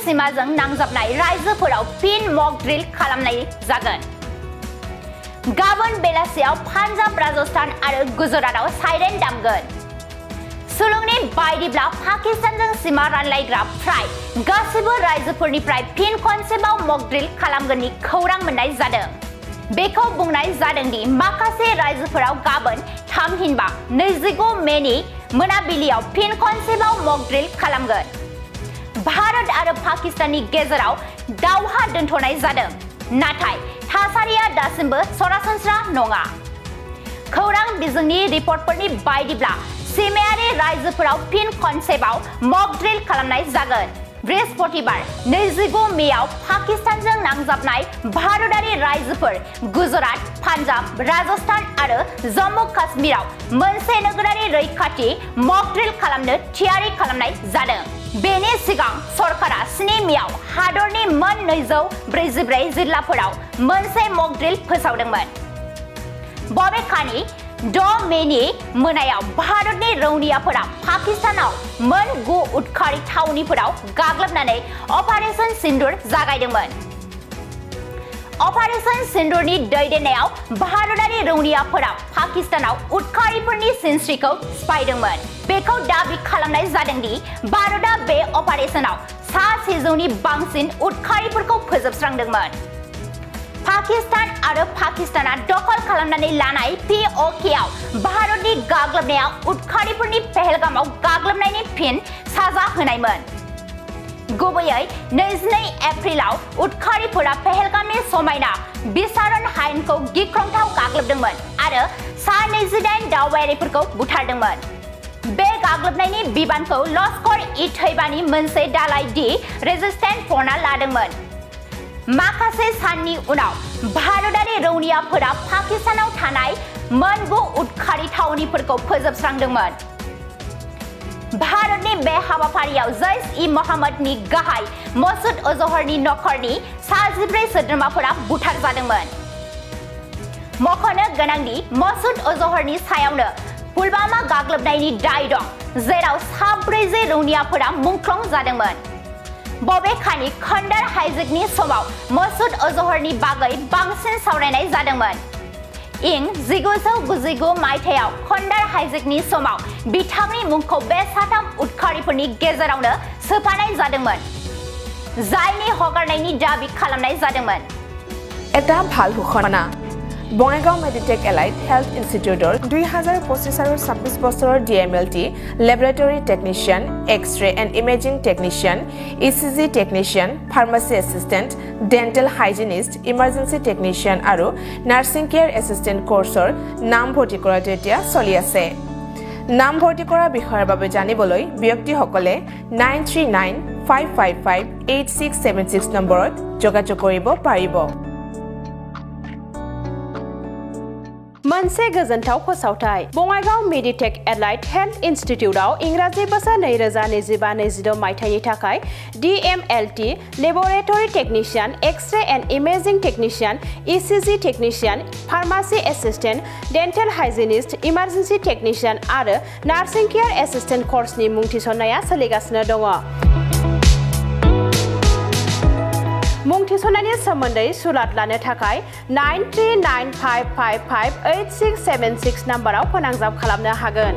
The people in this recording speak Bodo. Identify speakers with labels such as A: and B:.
A: सिमाजों नांजाबनाय रायजोफोराव फिन मक ड्रिल खालामनाय जागोन। गाबोन बेलासियाव पान्जाब, राजस्थान आरो गुजरातआव साइरेन दामगोन। सुलुंनि बायदिब्ला पाकिस्तानजों सिमा रानलायग्रा फ्राय गासिबो रायजोफोरनिफ्राय फिन खनसेबाव मक ड्रिल खालामगोननि खौरां मोननाय जादों। बेखौ बुंनाय जादों दि माखासे रायजोफोराव गाबोन थामहिनबा 29 मेनि मोनाबिलियाव फिन खनसेबाव मक ड्रिल खालामगोन। भारत आरो पाकिस्ताननि गेजेराव दावहा दोनथ'नाय जादों, नाथाय थासारिया दासिमबो सरासनस्रा नङा। खौरां बिजोंनि रिपर्टफोरनि बायदिब्ला सिमायारि रायजोफोराव फिन खनसेबाव मक ड्रिल खालामनाय जागोन। बृहस्पतिबार 29 मेआव पाकिस्तानजों नांजाबनाय भारतारि रायजोफोर गुजरात, पान्जाब, राजस्थान आरो जम्मु काश्मीराव मोनसे नोगोरारि रैखाथि मक ड्रिल खालामनो थियारि खालामनाय जादों। बेनि सिगां सरकारा 7 मेआव हादरनि मोन 244 जिल्लाफोराव मोनसे मक ड्रिल फोसावदोंमोन। बबेखानि 6 मेनि मोनायाव भारतनि रौनियाफोरा पाकिस्तानाव मोन 9 उदखारि थावनिफोराव गाग्लोबनानै अपारेशन सिन्दुर जागायदोंमोन। अपारेशन सिन्दुरनि दैदेननायाव भारतारि रौनियाफोरा पाकिस्तानाव उदखारिफोरनि सिनस्रिखौ सिफायदोंमोन। बेखौ दाबि खालामनाय जादों दि भारतआ बे अपारेशनाव 700नि बांसिन उदखारिफोरखौ फोजोबस्रांदोंमन। पाकिस्तान आरो पाकिस्ताना दखल खालामनानै लानाय POKआव भारतनि गाग्लोबनाया उदखारिफोरनि पहलगामाव गाग्लोबनायनि फिन साजा होनायमोन। गुबैयै 22 एप्रिलाव उदखारिफोरा पहलगामनि समायना बिसारन हायेनखौ गिख्रंथाव गाग्लोबदोंमोन आरो 28 दावबायारिफोरखौ बुथारदोंमन। बे गाग्लोबनायनि बिबानखौ लश्कर-इ-तैयबानि मोनसे दालाय दि रेजिस्टेंस फ्रन्टआ लादोंमोन। माखासे साननि उनाव भारतारि रौनियाफोरा पाकिस्तानाव थानाय मोन 9 उदखारि थावनिफोरखौ फोजोबस्रांदोंमोन। भारतनि बे हाबाफारियाव जैश-इ-मोहम्मदनि गाहाय मसुद अजहरनि नखरनि 14 सोद्रोमाफोरा बुथारजादोंमोन। मख'नो गोनांदि मसुद अजहरनि सायावनो पुलवामा गाग्लोबनायनि दाय दं, जेराव 14 रौनियाफोरा मुंख्लं जादोंमन। बबेखानि खन्डार हाइजेकनि समाव मसुद अजहरनि बागै बांसिन सावरायनाय जादोंमोन। इं 1999 मायथाइयाव खन्डार हाइजेकनि समाव बिथांनि मुंखौ बे 3 उदखारिफोरनि गेजेरावनो सोफानाय जादोंमोन, जायनि हगारनायनि दाबि खालामनाय जादोंमोन।
B: এটা ভাল ঘোষণা বঙাইগাঁও মেডিটেক এলাইট হেলথ ইনষ্টিটিউটৰ 2025 আৰু 26 বছৰৰ DMLT laboratory technician, X-ray and imaging technician, ECG technician, pharmacy assistant, dental hygienist, emergency technician আৰু নাৰ্ছিং কেয়াৰ এছিষ্টেণ্ট কোৰ্চৰ নাম ভৰ্তি কৰাটো এতিয়া চলি আছে। নাম ভৰ্তি কৰাৰ বিষয়ৰ বাবে জানিবলৈ ব্যক্তিসকলে 9395558676 নম্বৰত যোগাযোগ কৰিব পাৰিব।
C: मोनसे गोजोनथाव फोसावथाय बङाइगाव मेडिटेक एलाइट हेल्थ इनस्टिट्यूटआव इंराजि बोसोर 2025-26 मायथाइनि थाखाय DMLT laboratory technician, X-ray and imaging technician, ECG technician, pharmacy assistant, dental hygienist, emergency technician आरो नार्सिं केयर एसिस्टेंट कोर्सनि मुं थिसननाया सोलिगासिनो दङ। मुं थिसननायनि सोमोन्दै सुलाद लानो थाखाय 9395558676 नाम्बाराव फोनांजाब खालामनो हागोन।